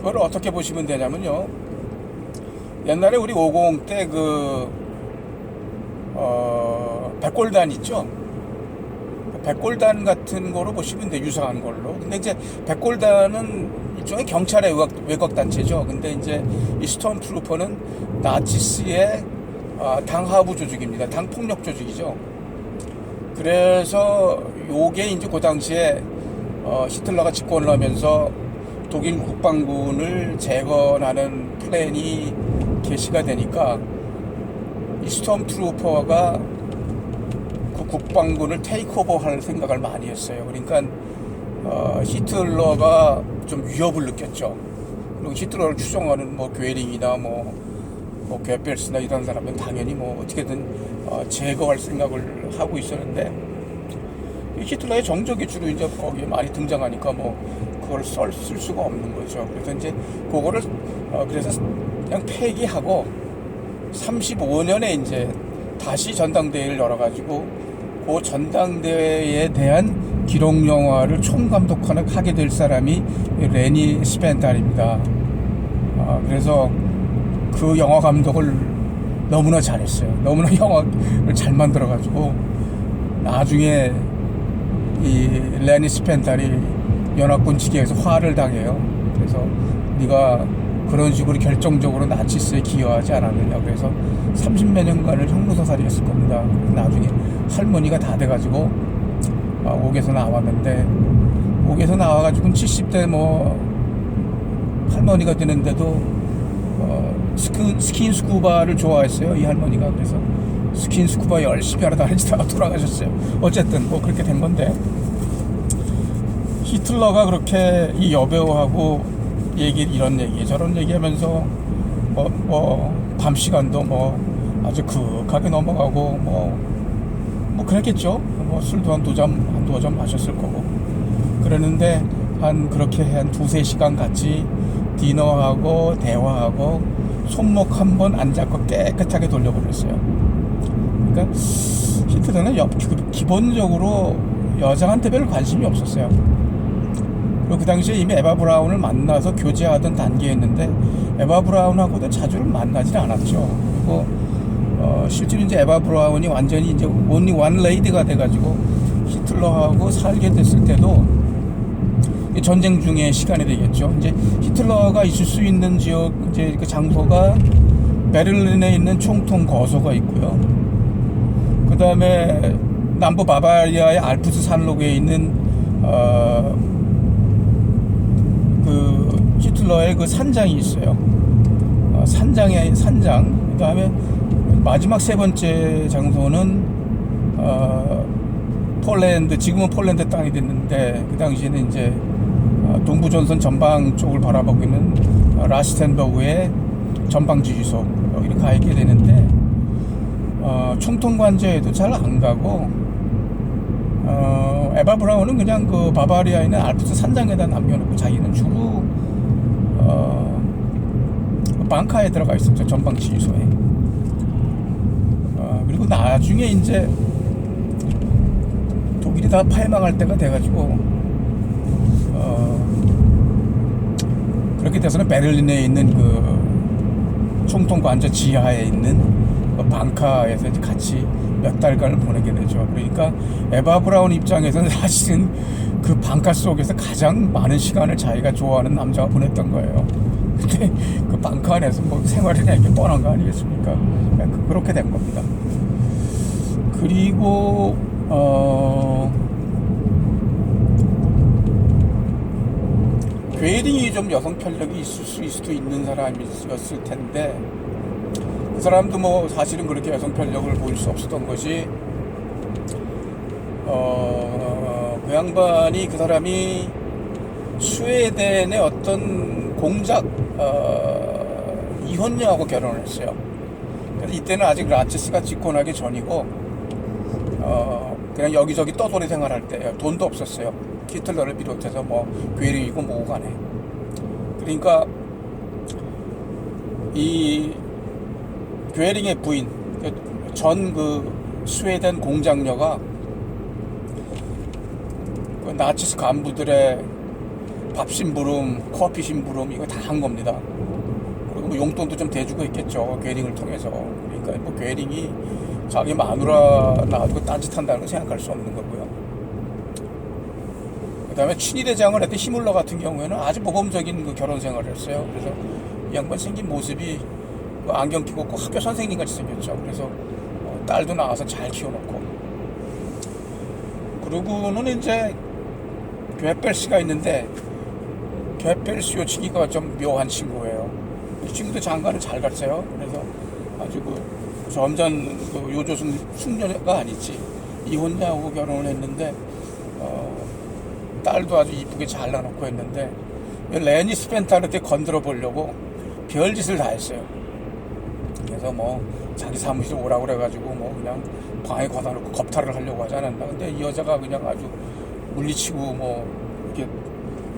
그걸 어떻게 보시면 되냐면요. 옛날에 우리 50 때 백골단 있죠? 백골단 같은 거로 보시면 돼, 유사한 걸로. 근데 이제 백골단은 일종의 경찰의 외곽단체죠. 근데 이제 이 스톰트루퍼는 나치스의 당 하부 조직입니다. 당 폭력 조직이죠. 그래서 요게 이제 그 당시에 히틀러가 집권을 하면서 독일 국방군을 재건하는 플랜이 개시가 되니까 이 스톰트루퍼가 그 국방군을 테이크오버 할 생각을 많이 했어요. 그러니까 히틀러가 좀 위협을 느꼈죠. 그리고 히틀러를 추종하는 뭐 괴링이나 뭐 괴벨스나 이런 사람은 당연히 뭐 어떻게든 제거할 생각을 하고 있었는데, 이 히틀러의 정적이 주로 이제 거기에 많이 등장하니까 뭐 그걸 쓸 수가 없는 거죠. 그래서 이제 그거를 그래서 그냥 폐기하고 35년에 이제 다시 전당대회를 열어가지고 그 전당대회에 대한 기록 영화를 총감독하게 될 사람이 레니 스펜탈입니다. 그래서 그 영화 감독을 너무나 잘했어요. 너무나 영화를 잘 만들어가지고 나중에 이 레니 스펜탈이 연합군 지기에서 화를 당해요. 그래서 네가 그런 식으로 결정적으로 나치스에 기여하지 않았느냐. 그래서 30몇 년간을 형무소살이 했을 겁니다. 나중에 할머니가 다 돼가지고 옥에서 나왔는데, 옥에서 나와가지고 70대 뭐 할머니가 되는데도 스킨스쿠바를 좋아했어요, 이 할머니가. 그래서 스킨스쿠바 열심히 하러 다니다가 돌아가셨어요. 어쨌든 뭐 그렇게 된 건데, 히틀러가 그렇게 이 여배우하고 이런 얘기 저런 얘기하면서 밤 시간도 뭐 아주 그윽하게 넘어가고 뭐 그랬겠죠. 뭐 술도 한두 잔 마셨을 거고. 그러는데 그렇게 한 2-3시간 같이 디너하고 대화하고 손목 한 번 안 잡고 깨끗하게 돌려버렸어요. 그러니까 히틀러는 기본적으로 여자한테 별 관심이 없었어요. 그리고 그 당시에 이미 에바 브라운을 만나서 교제하던 단계였는데, 에바 브라운하고도 자주를 만나질 않았죠. 그리고 실제로 이제 에바 브라운이 완전히 이제 only one lady가 돼가지고 히틀러하고 살게 됐을 때도 전쟁 중의 시간이 되겠죠. 이제 히틀러가 있을 수 있는 지역, 이제 그 장소가 베를린에 있는 총통 거소가 있고요. 그 다음에 남부 바바리아의 알프스 산록에 있는 그 히틀러의 그 산장이 있어요. 산장. 그 다음에 마지막 3번째 장소는 폴란드, 지금은 폴란드 땅이 됐는데 그 당시에는 이제 동부전선 전방 쪽을 바라보고 있는 라스텐버그의 전방지휘소, 여기를 가 있게 되는데 총통관제에도 잘 안 가고 에바 브라운은 그냥 그 바바리아에 있는 알프스 산장에다 남겨놓고 자기는 주로 방카에 들어가 있었죠, 전방지휘소에. 그리고 나중에 이제 독일이 다 패망할 때가 돼가지고 그렇게 돼서는 베를린에 있는 그 총통관제 지하에 있는 그 방카에서 이제 같이 몇 달간을 보내게 되죠. 그러니까 에바 브라운 입장에서는 사실은 그 방카 속에서 가장 많은 시간을 자기가 좋아하는 남자가 보냈던 거예요. 근데 그 방카 안에서 뭐 생활이나 이게 뻔한 거 아니겠습니까? 그렇게 된 겁니다. 그리고 괴링이 좀 여성 편력이 있을 수도 있는 사람이었을 텐데, 그 사람도 뭐 사실은 그렇게 여성 편력을 보일 수 없었던 것이, 그 양반이, 그 사람이 스웨덴의 어떤 공작 이혼녀하고 결혼을 했어요. 그래서 이때는 아직 나치스가 집권하기 전이고 그냥 여기저기 떠돌이 생활할 때 돈도 없었어요. 히틀러를 비롯해서 뭐 괴링이고 뭐고 간에. 그러니까 이 괴링의 부인, 전 스웨덴 공장녀가 그 나치스 간부들의 밥 심부름, 커피 심부름 이거 다 한 겁니다. 그리고 뭐 용돈도 좀 대주고 있겠죠. 괴링을 통해서. 그러니까 뭐 괴링이 자기 마누라 놔두고 딴짓한다는 걸 생각할 수 없는 거고요. 그 다음에 친위대장을 했던 히물러 같은 경우에는 아주 모범적인 그 결혼 생활을 했어요. 그래서 이 양반 생긴 모습이 그 안경 끼고 꼭 학교 선생님 같이 생겼죠. 그래서 딸도 낳아서 잘 키워놓고. 그러고는 이제 괴벨스가 있는데, 괴벨스 요 친구가 좀 묘한 친구예요. 이 친구도 장가를 잘 갔어요. 그래서 아주 그 점잖은 그 요조승 숙녀가 아니지, 이혼자하고 결혼을 했는데 딸도 아주 이쁘게 잘 낳아놓고 했는데, 레니 스펜타한테 건드려 보려고 별짓을 다 했어요. 그래서 뭐 자기 사무실 오라고 그래가지고 뭐 그냥 방에 가다 놓고 겁탈을 하려고 하지 않았나. 근데 이 여자가 그냥 아주 물리치고 뭐 이렇게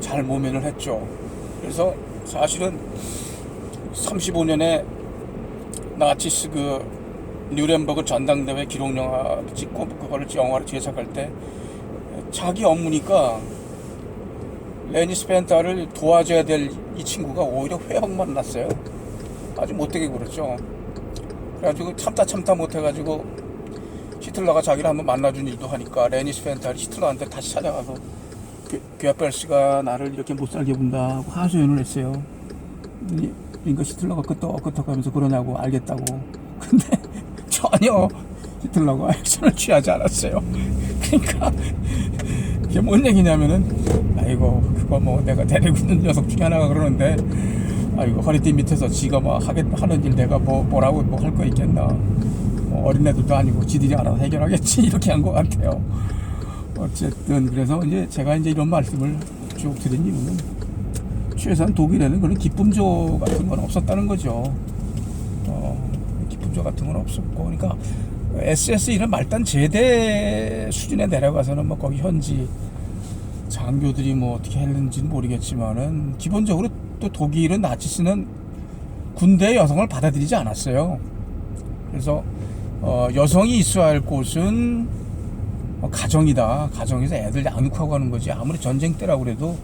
잘 모면을 했죠. 그래서 사실은 35년에 나치스 그 뉴렌버그 전당대회 기록영화 찍고 그거를 영화로 제작할 때 자기 업무니까 레니 스펜타를 도와줘야 될 이 친구가 오히려 회형만 났어요. 아주 못되게 그랬죠. 그래가지고 참다 못해가지고 히틀러가 자기를 한번 만나준 일도 하니까 레니 스펜타를 히틀러한테 다시 찾아가서 괴벨스가 나를 이렇게 못살게 군다 하고 하소연을 했어요. 그러니까 히틀러가 끄떡끄떡하면서 그러냐고 알겠다고. 근데 전혀 히틀러가 액션을 취하지 않았어요. 그러니까 이게 뭔 얘기냐면은, 아이고 그거 뭐 내가 데리고 있는 녀석 중에 하나가 그러는데, 아이고 허리띠 밑에서 지가 뭐 하는 일 내가 뭐라고 뭐 할 거 있겠나. 뭐 어린애들도 아니고 지들이 알아서 해결하겠지 이렇게 한 것 같아요. 어쨌든 그래서 이제 제가 이제 이런 말씀을 쭉 드린 이유는, 최소한 독일에는 그런 기쁨조 같은 건 없었다는 거죠. 기쁨조 같은 건 없었고, 그러니까 SS 이런 말단 제대 수준에 내려가서는 뭐 거기 현지 장교들이 뭐 어떻게 했는지는 모르겠지만은, 기본적으로 또 독일은 나치스는 군대 여성을 받아들이지 않았어요. 그래서 여성이 있어야 할 곳은 가정이다. 가정에서 애들 양육하고 하는 거지. 아무리 전쟁 때라고 그래도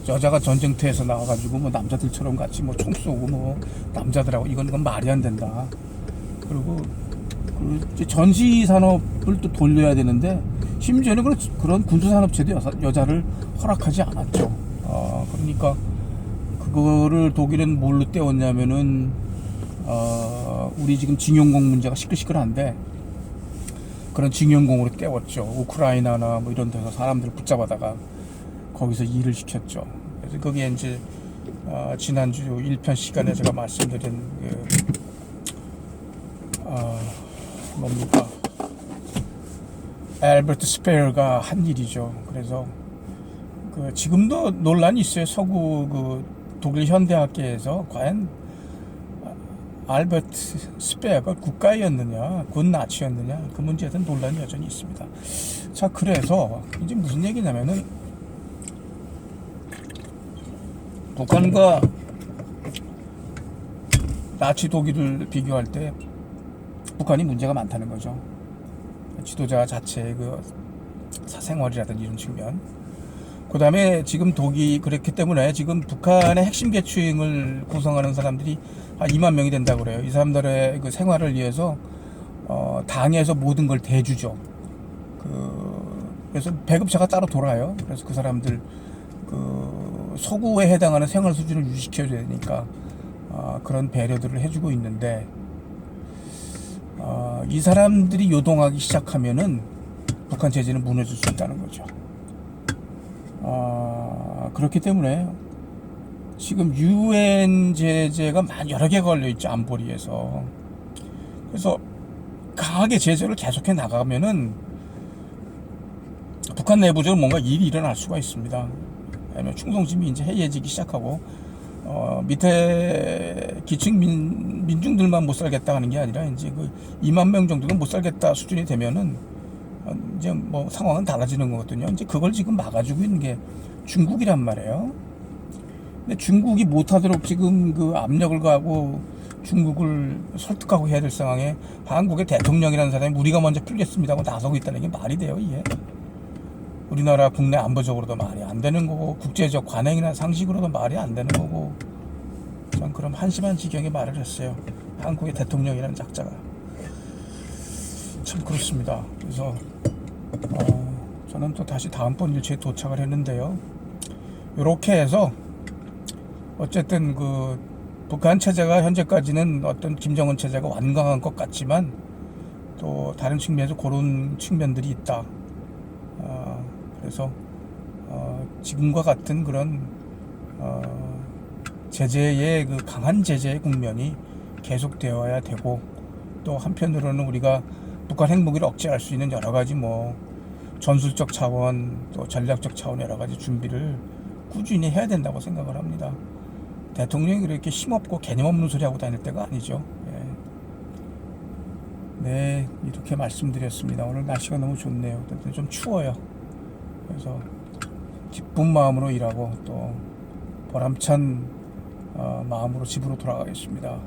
여자가 전쟁터에서 나와가지고 뭐 남자들처럼 같이 뭐 총 쏘고 뭐 남자들하고 이건 말이 안 된다. 그리고 전시 산업을 또 돌려야 되는데, 심지어는 그런 군수 산업체도 여자를 허락하지 않았죠. 그러니까 그거를 독일은 뭘로 때웠냐면은, 우리 지금 징용공 문제가 시끌시끌한데 그런 징용공으로 때웠죠. 우크라이나나 뭐 이런 데서 사람들을 붙잡아다가 거기서 일을 시켰죠. 그래서 거기에 이제 지난주 1편 시간에 제가 말씀드린 뭡니까, 알버트 스페어가 한 일이죠. 그래서 지금도 논란이 있어요. 서구 독일 현대학계에서 과연 알버트 스페어가 국가였느냐 군 나치였느냐, 그 문제에 대한 논란이 여전히 있습니다. 자, 그래서 이제 무슨 얘기냐면은, 북한과 나치 독일을 비교할 때 북한이 문제가 많다는 거죠. 지도자 자체의 그 사생활이라든지 이런 측면. 그 다음에 지금 독이 그렇기 때문에 지금 북한의 핵심 계층을 구성하는 사람들이 한 2만 명이 된다고 그래요. 이 사람들의 그 생활을 위해서 당에서 모든 걸 대주죠. 그래서 배급차가 따로 돌아요. 그래서 그 사람들 서구에 해당하는 생활 수준을 유지시켜줘야 되니까 그런 배려들을 해주고 있는데, 이 사람들이 요동하기 시작하면은 북한 제재는 무너질 수 있다는 거죠. 그렇기 때문에 지금 UN 제재가 여러 개가 걸려있죠, 안보리에서. 그래서 강하게 제재를 계속해 나가면은 북한 내부적으로 뭔가 일이 일어날 수가 있습니다. 왜냐면 충성심이 이제 해이해지기 시작하고, 밑에 기층 민중들만 못 살겠다 하는 게 아니라 이제 2만 명 정도는 못 살겠다 수준이 되면은 이제 뭐 상황은 달라지는 거거든요. 이제 그걸 지금 막아주고 있는 게 중국이란 말이에요. 근데 중국이 못하도록 지금 압력을 가하고 중국을 설득하고 해야 될 상황에 한국의 대통령이라는 사람이 우리가 먼저 풀겠습니다 하고 나서고 있다는 게 말이 돼요, 이게? 우리나라 국내 안보적으로도 말이 안 되는 거고 국제적 관행이나 상식으로도 말이 안 되는 거고 전 그럼 한심한 지경에 말을 했어요. 한국의 대통령이라는 작자가 참 그렇습니다. 그래서 저는 또 다시 다음번 일주에 도착을 했는데요. 이렇게 해서 어쨌든 그 북한 체제가 현재까지는 어떤 김정은 체제가 완강한 것 같지만 또 다른 측면에서 그런 측면들이 있다. 그래서 지금과 같은 그런 제재의 그 강한 제재의 국면이 계속되어야 되고 또 한편으로는 우리가 북한 핵무기를 억제할 수 있는 여러 가지 뭐 전술적 차원 또 전략적 차원 여러 가지 준비를 꾸준히 해야 된다고 생각을 합니다. 대통령이 그렇게 힘없고 개념 없는 소리 하고 다닐 때가 아니죠. 네, 이렇게 말씀드렸습니다. 오늘 날씨가 너무 좋네요. 근데 좀 추워요. 그래서 기쁜 마음으로 일하고 또 보람찬 마음으로 집으로 돌아가겠습니다.